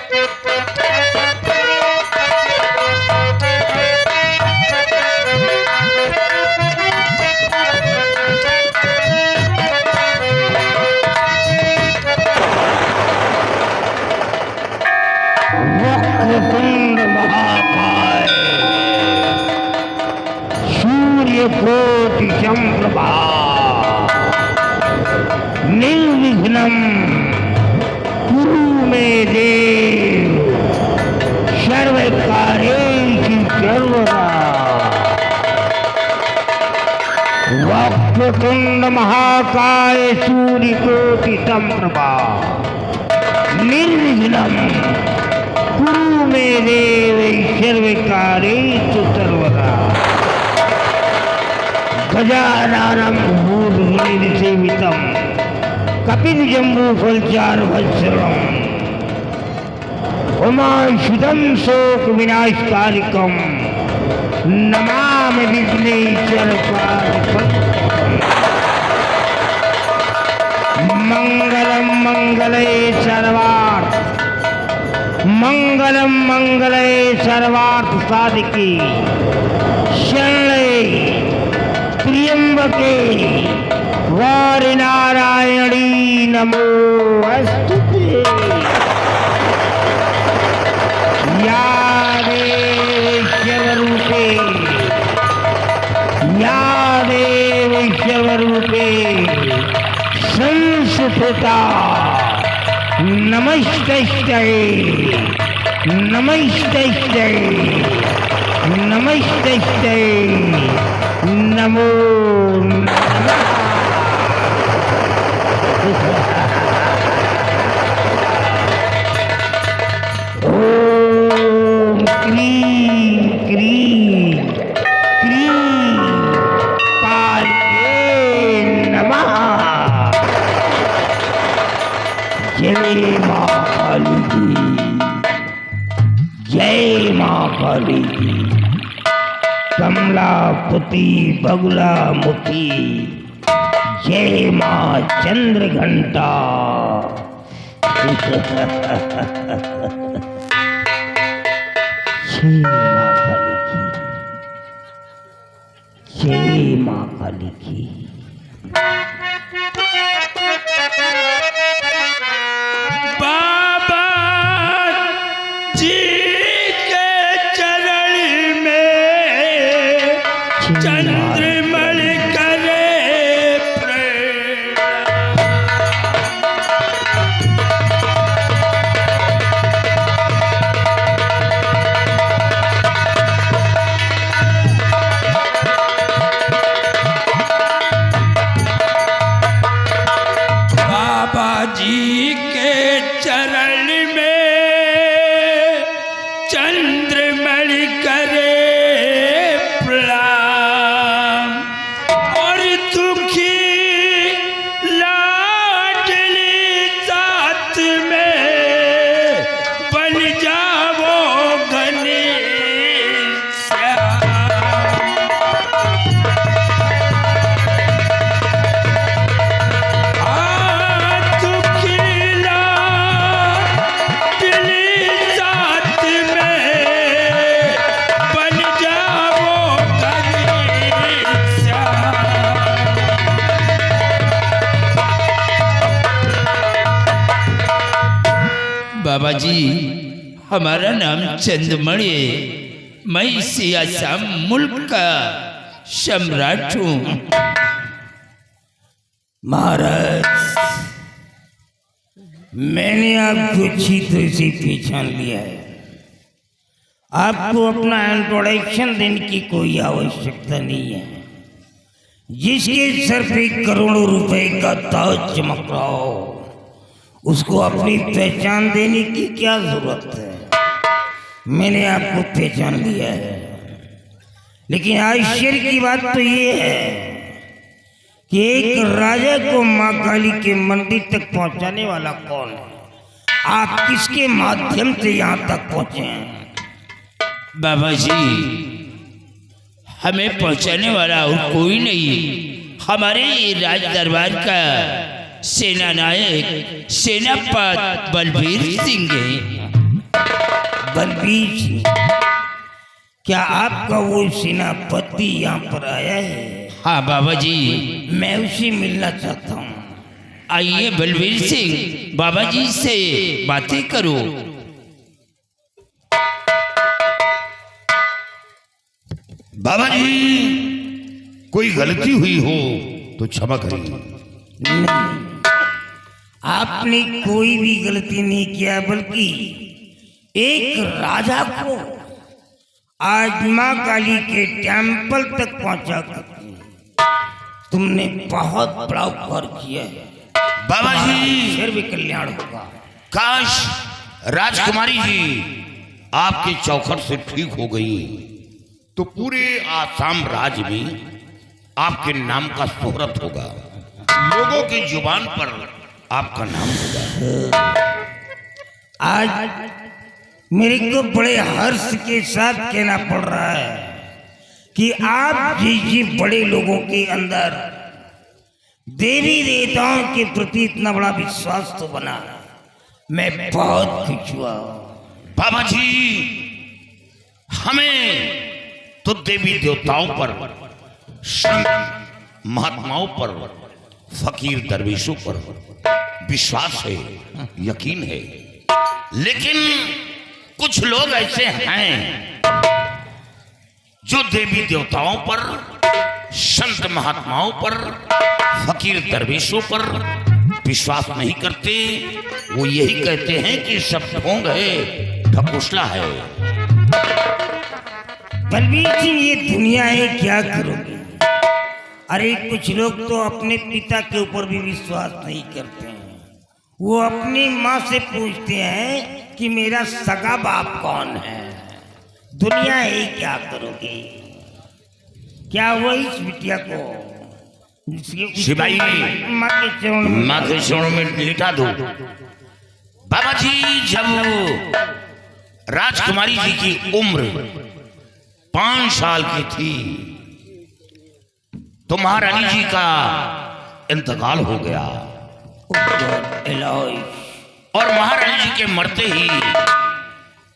वक्रतुंड महाकाय सूर्यकोटि संप्रभा निर्विघ्नं कुरु मे देव सर्वकार्येषु सर्वदा। वक्रतुंड महाकाय सूर्यकोटि संप्रभा निर्विघ्नं कुरु मे देव सर्वकार्येषु सर्वदा। गजाननं भूतगणसेवितं कपिलजम्बूफलचारुभक्षणं उमासुतं शोकविनाशकारिकं नमामि विघ्नेश्वरपादपद्मं। मंगलं मंगले सर्वार्थ मंगलम मंगले सर्वार्थ साधिके शरणे त्र्यंबके गौरी नारायणी नमोस्तुते। या देवी शिवरूपे या देवी शिवरूपे संस्थिता नमस्ते नमस्ते नमस्ते नमो नमः। ओम क्रीं क्रीं क्रीं कालिके नमः। जय मां काली की जय मां काली की। कमलापति बगुलामुखी जय मां चंद्रघंटा। जय मां काली की। बाबा जी के चरण में चंद्रमण करे बाबा जी के चरण में चंद्रमण करे प्रणाम। और दुखी लाडली साथ में बन जाओ घनश्याम। बाबा जी हमारा नाम चंद्रमणि है। मैं इसी आसाम मुल्क का सम्राट हूँ। महाराज मैंने आपको अच्छी तरह से पहचान लिया है। आपको अपना इंट्रोडक्शन देने की कोई आवश्यकता नहीं है। जिसके सर पे करोड़ों रुपए का ताज चमक रहा हो उसको अपनी पहचान देने की क्या जरूरत है। मैंने आपको पहचान लिया है। लेकिन आश्चर्य की बात तो ये है कि एक राजा को मां काली के मंदिर तक पहुंचाने वाला कौन है? आप किसके माध्यम से यहाँ तक पहुंचे हैं? बाबा जी हमें पहुंचाने वाला और कोई नहीं, हमारे राज दरबार का सेना नायक सेनापति बलबीर सिंह है। बलबीर सिंह, क्या आपका वो सेनापति यहाँ पर आया है? हाँ बाबा जी, मैं उसे मिलना चाहता हूँ। आइए बलबीर सिंह, बाबा जी से बातें करो। बाबा जी, कोई गलती हुई हो तो क्षमा करिए। नहीं, आपने कोई भी गलती नहीं किया, बल्कि एक राजा को आज माँ काली के टेम्पल तक पहुंचा कर तुमने बहुत बड़ा उपकार किया है। बाबा जी, फिर भी कल्याण होगा। काश राजकुमारी जी आपके चौखट से ठीक हो गई तो पूरे आसाम राज्य में आपके नाम का शोहरत होगा, लोगों की जुबान पर आपका नाम होगा। आज मेरे को बड़े हर्ष के साथ कहना पड़ रहा है कि आप जैसे बड़े लोगों के अंदर देवी देवताओं के प्रति इतना बड़ा विश्वास तो बना, मैं बहुत खुश हुआ। बाबा जी, हमें तो देवी देवताओं पर, संत महात्माओं पर, फकीर दरवेशों पर विश्वास है, यकीन है, लेकिन कुछ लोग ऐसे हैं जो देवी देवताओं पर, संत महात्माओं पर, फकीर दरवेशों पर विश्वास नहीं करते। वो यही कहते हैं कि सब ढोंग है, ढकोसला है। बलबीर सिंह, ये दुनिया है, क्या करोगे? अरे कुछ लोग तो अपने पिता के ऊपर भी विश्वास नहीं करते हैं। वो अपनी माँ से पूछते हैं कि मेरा सगा बाप कौन है। दुनिया है, क्या करोगे? क्या वो इस बिटिया को शिवाई माँ के चरणों में लिटा दो। बाबा जी, जब राजकुमारी जी की उम्र 5 साल की थी तो महारानी जी का इंतकाल हो गया और महारानी जी के मरते ही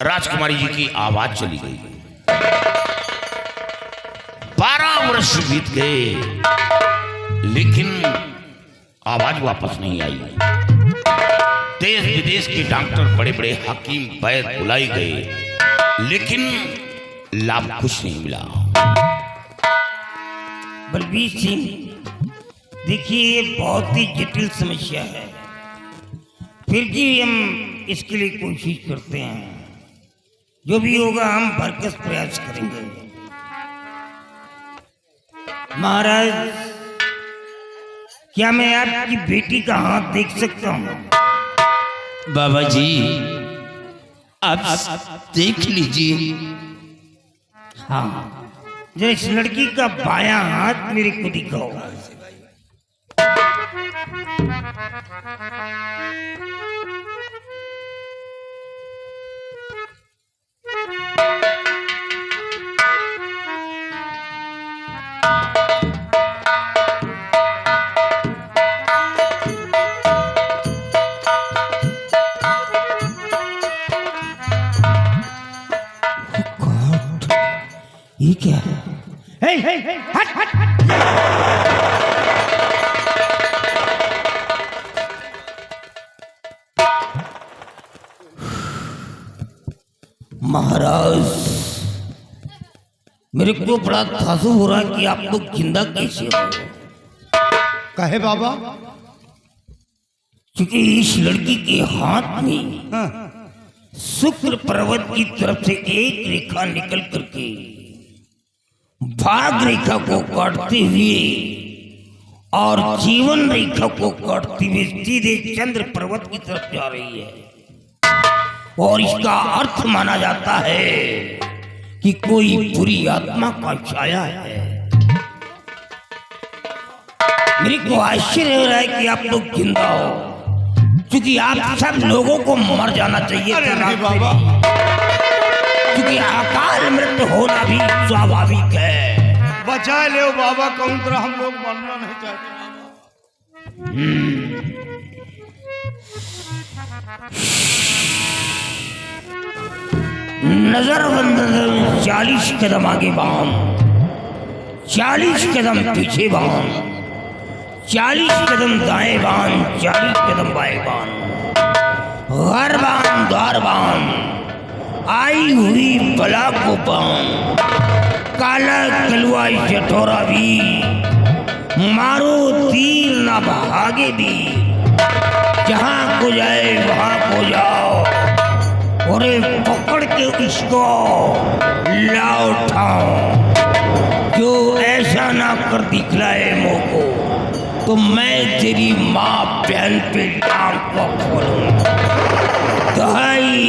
राजकुमारी जी की आवाज चली गई। 12 वर्ष बीत गए लेकिन आवाज वापस नहीं आई। देश विदेश के डॉक्टर, बड़े बड़े हकीम, वैद्य बुलाए गए लेकिन लाभ कुछ नहीं मिला। बलबीर सिंह, देखिए ये बहुत ही जटिल समस्या है, फिर भी हम इसके लिए कोशिश करते हैं। जो भी होगा हम भरकस प्रयास करेंगे। महाराज, क्या मैं आपकी बेटी का हाथ देख सकता हूँ? बाबा जी, आप देख लीजिए। हाँ, जरा इस लड़की का बायां हाथ मेरे को दिखाओ। ये क्या है? हे, हट, हट, हट। महाराज, मेरे को बड़ा ताज्जुब हो रहा है कि आप लोग जिंदा कैसे हो। कहे बाबा? क्योंकि इस लड़की के हाथ में शुक्र पर्वत की तरफ से एक रेखा निकल करके भाग रेखा को काटते हुए और जीवन रेखा को काटते हुए सीधे चंद्र पर्वत की तरफ जा रही है। और इसका अर्थ माना जाता है कि कोई बुरी आत्मा का छाया है। मेरे को आश्चर्य हो रहा है कि आप लोग जिंदा हो, क्योंकि आप सब लोगों को मर जाना चाहिए था बाबा, क्योंकि अकाल मृत्यु होना भी स्वाभाविक है। बचा ले बाबा, कौन तरह हम लोग मरना नहीं चाहते बाबा। नजर बंद 40 कदम आगे बाम, 40 कदम पीछे बाम, 40 कदम दाएं बाम, 40 कदम बाएं बाम, घर बाम द्वार बाम, आई हुई बला को बाम, काला कलवा चटोरा भी, मारो तीर ना भागे भी, जहां को जाए वहां को जाओ, और पकड़ के इसको लाओ उठाओ। जो ऐसा ना कर दिखलाए मोको तो मैं तेरी माँ बहन पे टांग को खोलूं। दहाई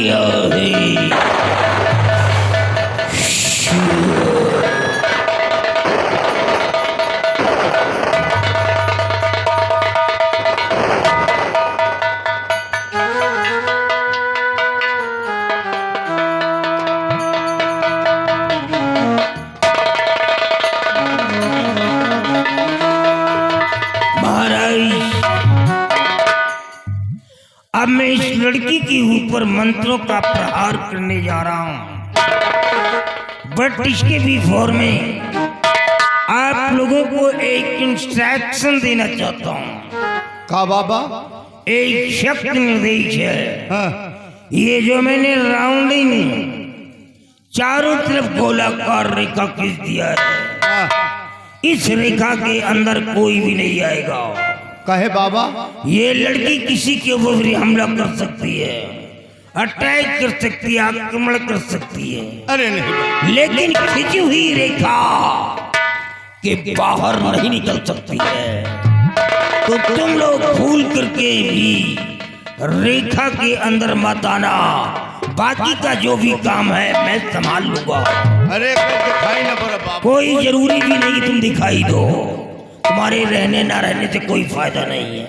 अब मैं इस लड़की के ऊपर मंत्रों का प्रहार करने जा रहा हूं, बट इसके बिफोर में आप लोगों को एक इंस्ट्रक्शन देना चाहता हूं। का बाबा? एक शक्ति निर्देश है। हाँ। ये जो मैंने राउंडिंग चारों तरफ गोलाकार रेखा खींच दिया है, हाँ। इस रेखा के अंदर कोई भी नहीं आएगा। कहे बाबा? ये लड़की किसी के ऊपर भी हमला कर सकती है, अटैक कर सकती है, आक्रमण कर सकती है, अरे नहीं, लेकिन खिंची हुई रेखा के बाहर नहीं निकल सकती है। तो तुम लोग भूल करके भी रेखा के अंदर मत आना, बाकी का जो भी काम है मैं संभाल लूंगा। अरे कुछ दिखाई ना पड़ा बाबा। कोई जरूरी भी नहीं कि तुम दिखाई दो, तुम्हारे रहने ना रहने से कोई फायदा नहीं है।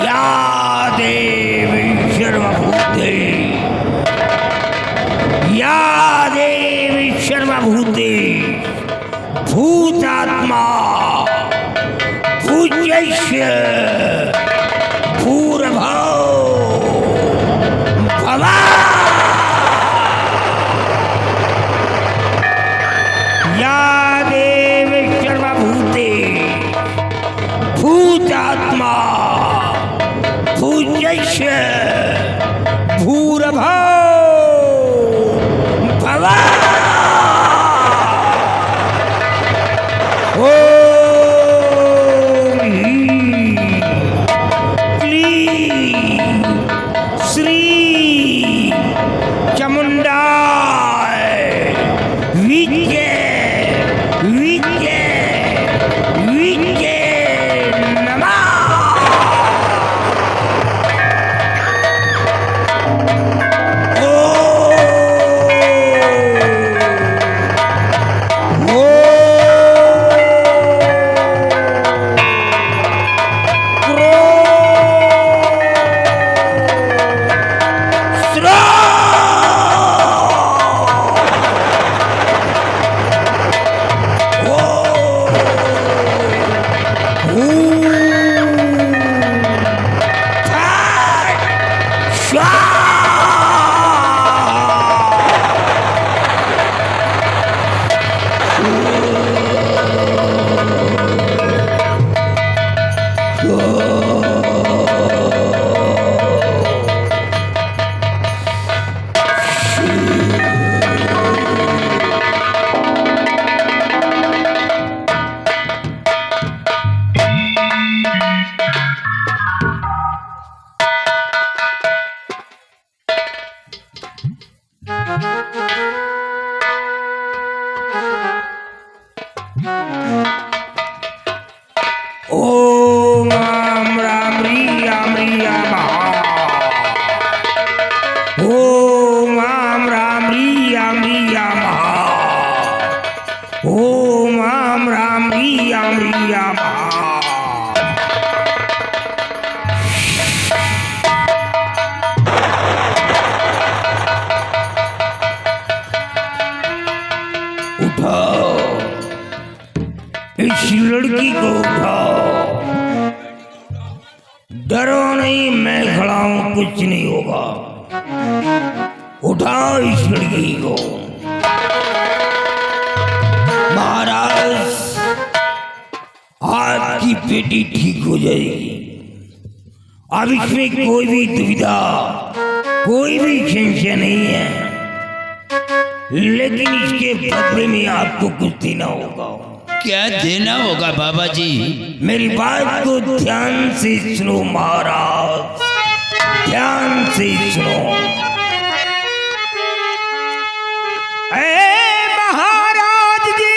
या देवी सर्वभूते, या देवी सर्वभूते, भूतात्मा पूज्यस्य भूर्भुवः या देवी सर्वभूते भूतात्मा पूज्यस्य भूर्भुवः। ओम क्लीं श्री चामुंडाय विद्ये विद्ये विद्ये नमः। ओम राम राम राम राम। ओम राम राम राम राम। ओम राम राम राम राम। उठो इस लड़की को उठाओ। डरो नहीं, मैं खड़ा हूं, कुछ नहीं होगा। उठाओ इस लड़की को। महाराज, आपकी बेटी ठीक हो जाएगी। अब इसमें कोई भी दुविधा, कोई भी संशय नहीं है। लेकिन इसके बदले में आपको कुछ देना होगा। क्या देना होगा बाबा जी? मेरी बात को ध्यान से सुनो महाराज, ध्यान से सुनो। महाराज जी,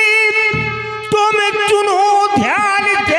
तुम सुनो ध्यान से।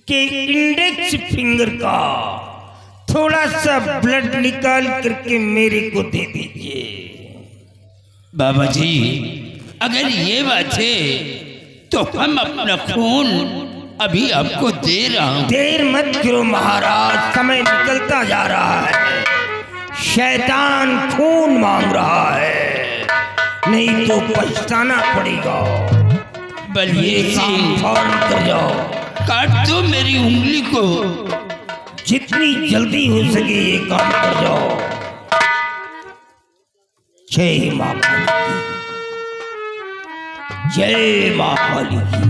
के इंडेक्स फिंगर का थोड़ा सा ब्लड निकाल करके मेरे को दे दीजिए। बाबा जी, अगर ये बात है तो हम अपना खून अभी आपको दे रहा हूं। देर मत करो महाराज, समय निकलता जा रहा है। शैतान खून मांग रहा है, नहीं तो पछताना पड़ेगा। बलिए काम फौरन कर जाओ। काट दो मेरी उंगली को। जितनी जल्दी हो सके ये काम कर जाओ। जय मां काली की, जय मां काली की।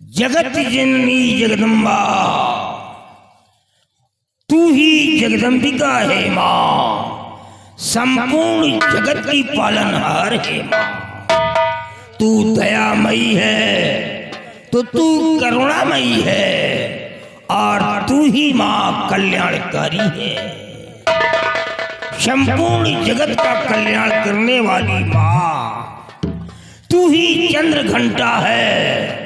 जगत जननी जगदम्बा, तू ही जगदम्बिका है माँ, संपूर्ण जगत की पालनहार है माँ। तू दयामयी है तो तू करुणामयी है, और तू ही माँ कल्याणकारी है। संपूर्ण जगत का कल्याण करने वाली माँ, तू ही चंद्र घंटा है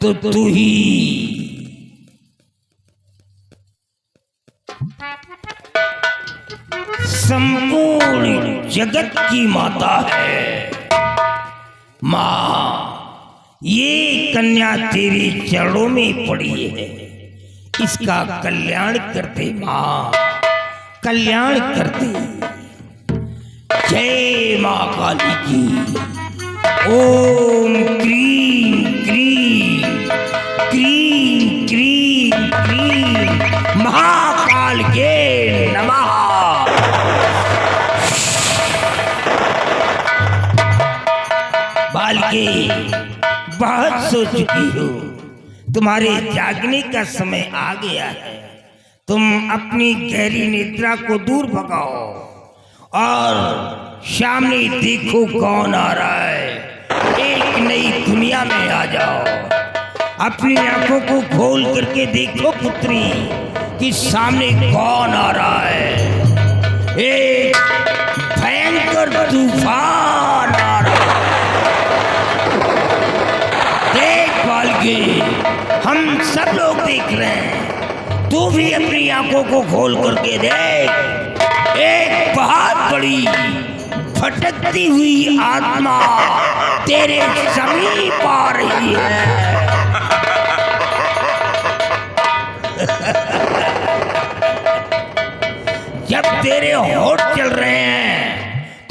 तो तू ही संपूर्ण जगत की माता है। माँ, ये कन्या तेरे चरणों में पड़ी है, इसका कल्याण करते माँ, कल्याण करते। जय माँ काली की। ओम क्रीम क्रीम क्रीम क्रीम क्रीम महाकाल के नमः। बालके, बहुत सो चुकी हो, तुम्हारे जागने का समय आ गया है। तुम अपनी गहरी निद्रा को दूर भगाओ और सामने देखो कौन आ रहा है। एक नई दुनिया में आ जाओ। अपनी आंखों को खोल करके देखो पुत्री कि सामने कौन आ रहा है। एक भयंकर तूफान आ रहा है। देख बालके, हम सब लोग देख रहे हैं, तू भी अपनी आंखों को खोल करके देख। एक बहुत बड़ी भटकती हुई आत्मा तेरे समीप आ रही है।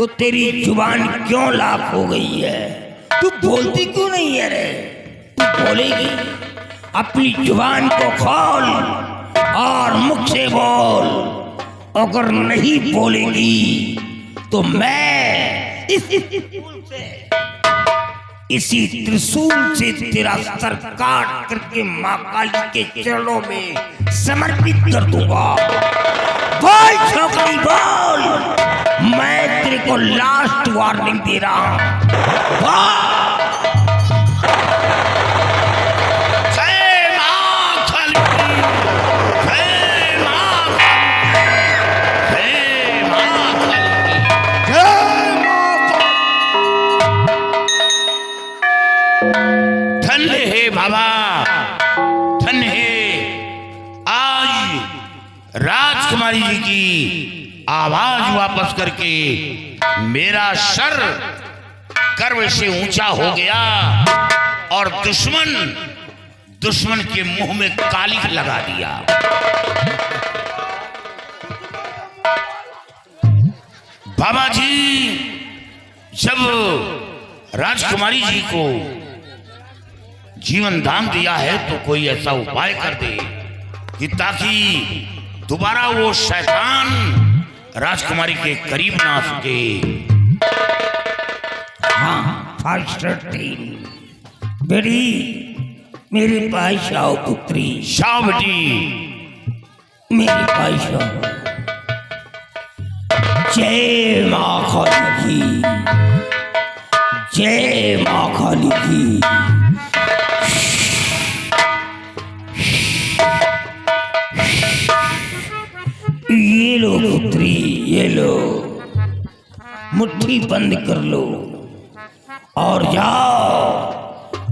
तो तेरी जुबान क्यों लाख हो गई है? तू बोलती क्यों नहीं है रे? तू बोलेगी? अपनी जुबान को खोल और मुख से बोल। अगर नहीं बोलेगी तो मैं इसी त्रिशूल से तेरा सर काट करके मां काली के चरणों में समर्पित कर दूंगा। बोल छोकरी बोल, मैं तेरे को लास्ट वार्निंग दे रहा हूं। जय मां काली की, जय मां काली की, जय मां काली की। जय माता। धन्य है बाबा, धन्य है। आज राजकुमारी जी की आवाज वापस करके मेरा सर गर्व से ऊंचा हो गया और दुश्मन के मुंह में कालिख लगा दिया। बाबा जी जब राजकुमारी जी को जीवन दान दिया है तो कोई ऐसा उपाय कर दे कि ताकि दोबारा वो शैतान राजकुमारी के करीब ना आ सके। हाँ, फास्टर टीम बेटी, मेरे पास आओ पुत्री, शाह बेटी, मेरे पास आओ। जय माँ काली की, जय माँ काली की। ये लो पुत्री, ये लो, मुट्ठी बंद कर लो और जाओ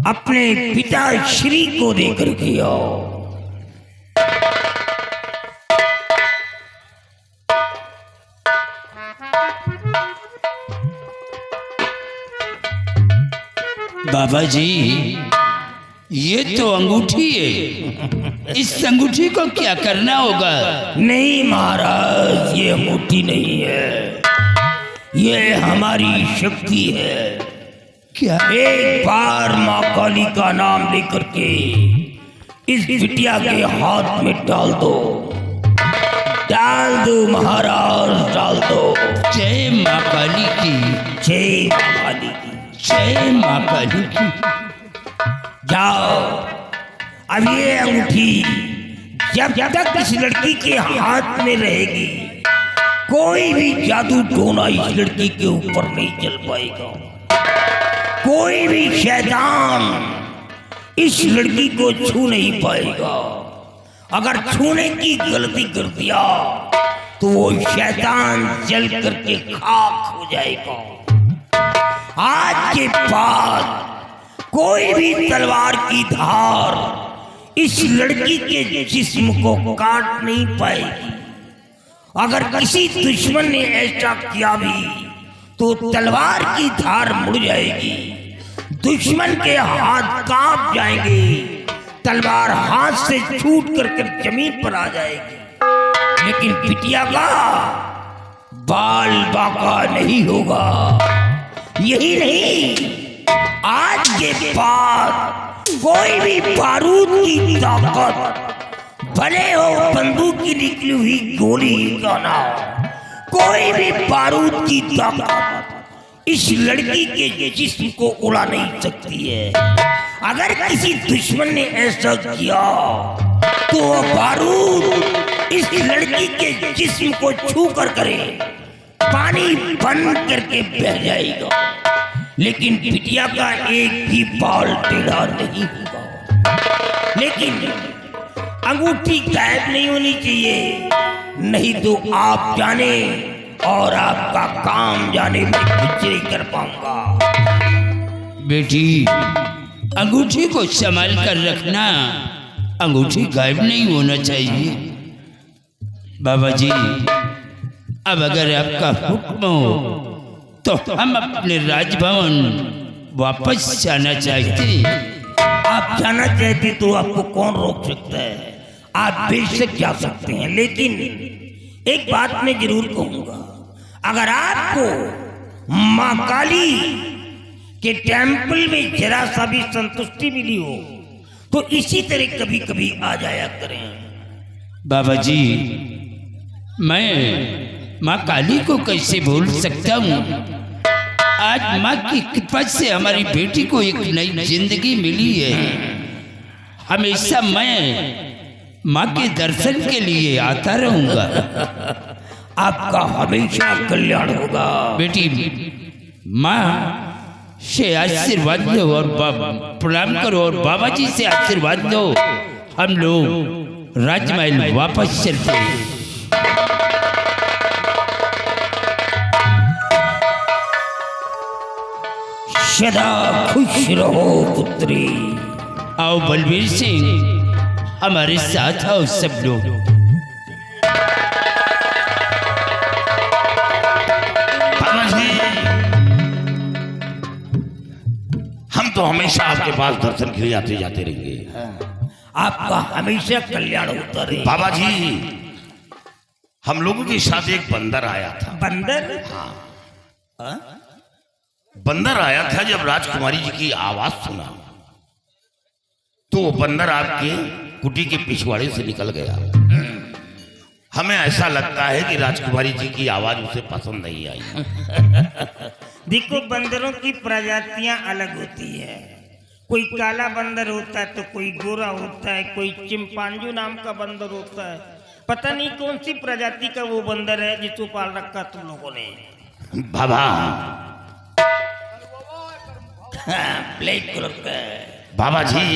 अपने पिता श्री को देकर के आओ। बाबा जी, ये तो अंगूठी है, इस अंगूठी को क्या करना होगा? नहीं महाराज, ये अंगूठी नहीं है, ये हमारी शक्ति है। क्या? एक बार माँ काली का नाम लेकर के इस बिटिया के हाथ में डाल दो, डाल दो महाराज, डाल दो। जय माँ काली की, जय माँ काली की। जय माँ काली की। जाओ, अब ये अंगूठी जब तक इस लड़की के हाथ में रहेगी, कोई भी जादू टोना इस लड़की के ऊपर नहीं चल पाएगा। कोई भी शैतान इस लड़की को छू नहीं पाएगा। अगर छूने की गलती कर दिया तो वो शैतान जल करके खाक हो जाएगा। आज के बाद कोई भी तलवार की धार इस लड़की के जिस्म को काट नहीं पाएगी। अगर किसी दुश्मन ने ऐसा किया भी तो तलवार की धार मुड़ जाएगी, दुश्मन के हाथ कांप जाएंगे, तलवार हाथ से छूट कर जमीन पर आ जाएगी। लेकिन बिटिया का बाल बाका नहीं होगा। यही नहीं, आज के बाद कोई भी बारूद की ताकत, भले हो बंदूक की निकली हुई गोली का ना हो, कोई भी बारूद की ताकत इस लड़की के जिस्म को उड़ा नहीं सकती है। अगर किसी दुश्मन ने ऐसा किया तो वो बारूद इस लड़की के जिस्म को छू कर करे पानी बंद करके बह जाएगा, लेकिन बिटिया का एक भी बाल टेढ़ा नहीं होगा। लेकिन अंगूठी गायब नहीं होनी चाहिए, नहीं तो आप जाने और आपका काम जाने में कुछ नहीं कर पाऊंगा। बेटी, अंगूठी को संभाल कर रखना, अंगूठी गायब नहीं होना चाहिए। बाबा जी, अब अगर आपका हुक्म हो तो हम अपने राजभवन वापस जाना चाहते। आप जाना चाहते तो आपको कौन रोक सकता है? आप बेशक जा सकते हैं, लेकिन एक बात मैं जरूर कहूंगा, अगर आपको माँ काली के टेम्पल में जरा सा भी संतुष्टि मिली हो तो इसी तरह कभी कभी आ जाया करें। बाबा जी, मैं माँ काली को कैसे भूल सकता हूँ। आज माँ की कृपा से हमारी बेटी को एक नई जिंदगी मिली है। हमेशा मैं माँ के दर्शन के लिए आता रहूंगा। आपका हमेशा कल्याण होगा। बेटी, माँ से आशीर्वाद लो और प्रणाम करो और बाबा जी से आशीर्वाद लो। हम लोग राजमहल वापस चलते हैं। सदा खुश रहो पुत्री। आओ बलबीर सिंह, हमारे साथ आओ सब लोग। बाबा जी, हम तो हमेशा आपके पास दर्शन के लिए आते जाते रहेंगे। आपका हमेशा कल्याण होता रहे। बाबा जी, हम लोगों के साथ एक बंदर आया था। बंदर? हाँ, बंदर आया था। जब राजकुमारी जी की आवाज सुना तो वो बंदर आपके कुटी के पिछवाड़े से निकल गया। हमें ऐसा लगता है कि राजकुमारी जी की आवाज उसे पसंद नहीं आई। देखो, बंदरों की प्रजातियां अलग होती है। कोई काला बंदर होता है तो कोई गोरा होता है, कोई चिंपांजू नाम का बंदर होता है। पता नहीं कौन सी प्रजाति का वो बंदर है जिसको पाल रखा तुम लोगों ने। बाबा, ब्लैक कलर का। बाबा जी,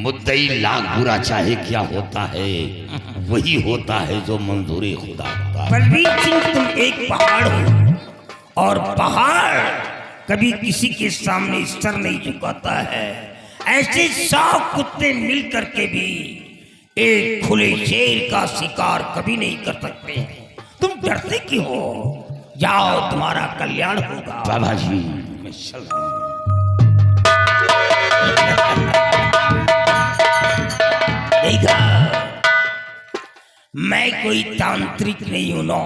मुद्दई लाख बुरा चाहे क्या होता है, वही होता है जो मंजूरी खुदा होता है। बलबीर सिंह, तुम एक पहाड़ हो और पहाड़ कभी किसी के सामने सर नहीं झुकाता है। ऐसे 100 कुत्ते मिल करके भी एक खुले शेर का शिकार कभी नहीं कर सकते। तुम डरते क्यों हो? जाओ, तुम्हारा कल्याण होगा। बाबा जी, मैं चल रहा हूं। देखा, मैं कोई तांत्रिक नहीं हूं ना।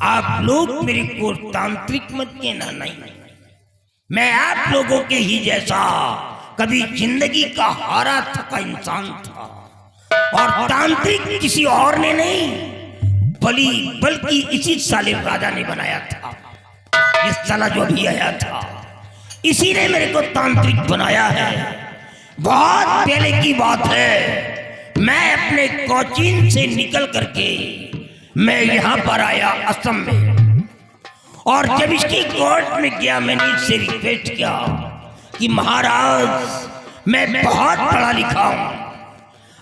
आप लोग मेरे को तांत्रिक मत कहना। नहीं, मैं आप लोगों के ही जैसा कभी जिंदगी का हारा थका इंसान था। और तांत्रिक किसी और ने नहीं बल्कि इसी साले राजा ने बनाया था। इस साला जो भी आया था, इसी ने मेरे को तांत्रिक बनाया है। बहुत पहले की बात है, मैं अपने कोचीन से निकल करके मैं यहाँ पर आया असम में। और जब इसकी कोर्ट में गया, मैंने इससे रिक्वेस्ट किया कि महाराज, मैं बहुत पढ़ा लिखा हूँ,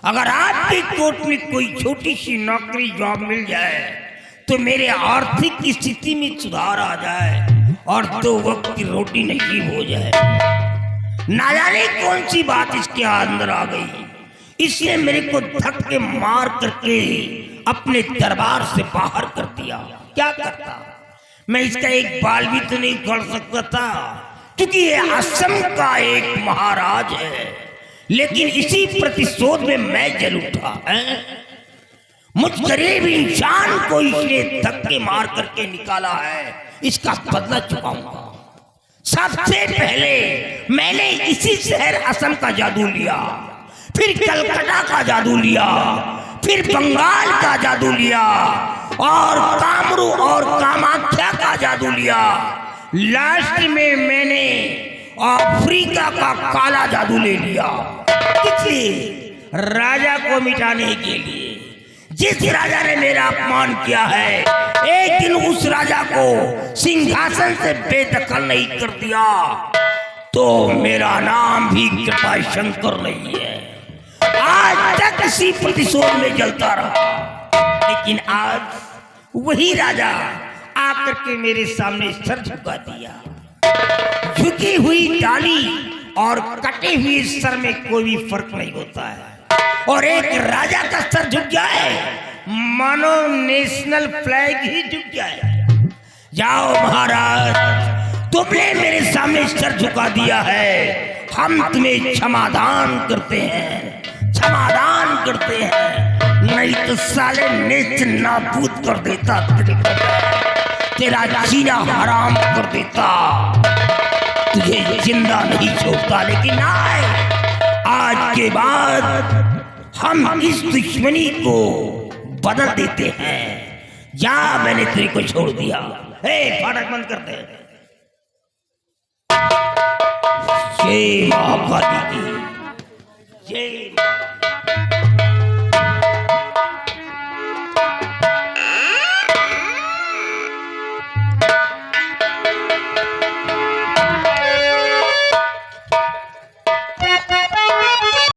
अगर आपकी कोर्ट में कोई छोटी सी नौकरी जॉब मिल जाए तो मेरे आर्थिक स्थिति में सुधार आ जाए और 2 वक्त की रोटी नसीब हो जाए। ना जाने कौन सी बात इसके अंदर आ गई, इसने मेरे को धक्के मार करके अपने दरबार से बाहर कर दिया। क्या करता मैं? इसका एक बाल भी तो नहीं उखाड़ सकता था, क्योंकि ये असम का एक महाराज है। लेकिन इसी प्रतिशोध में मैं जल उठा। मुझ गरीब इंसान को इसने धक्के मार करके निकाला है, इसका बदला चुकाऊंगा। सबसे पहले मैंने इसी शहर असम का जादू लिया, फिर कलकत्ता का जादू लिया, फिर बंगाल का जादू लिया, और कामरू और कामाख्या का जादू लिया। लास्ट में मैंने अफ्रीका का काला जादू ले लिया। किसलिए? राजा को मिटाने के लिए। जिस राजा ने मेरा अपमान किया है, एक दिन उस राजा को सिंहासन से बेदखल नहीं कर दिया तो मेरा नाम भी कृपा शंकर नहीं है। आज तक इसी प्रतिशोध में जलता रहा, लेकिन आज वही राजा आकर के मेरे सामने सर झुका दिया। झुकी हुई डाली और कटे हुए सर में कोई भी फर्क नहीं होता है। और एक राजा का सर झुक जाए मानो नेशनल फ्लैग ही झुक जाए। जाओ महाराज, तुमने मेरे सामने सर झुका दिया है, हम तुम्हें क्षमादान करते हैं, क्षमादान करते हैं, नहीं तो साले नेच नाबूद कर देता तेरे को। तेरा जीना हराम कर देता, तुझे जिंदा नहीं छोड़ता। लेकिन आज के बाद हम इस दुश्मनी को बदल देते हैं। जा, मैंने तेरे को छोड़ दिया। हे, फाटक बंद कर दे। जय मां काली की जय।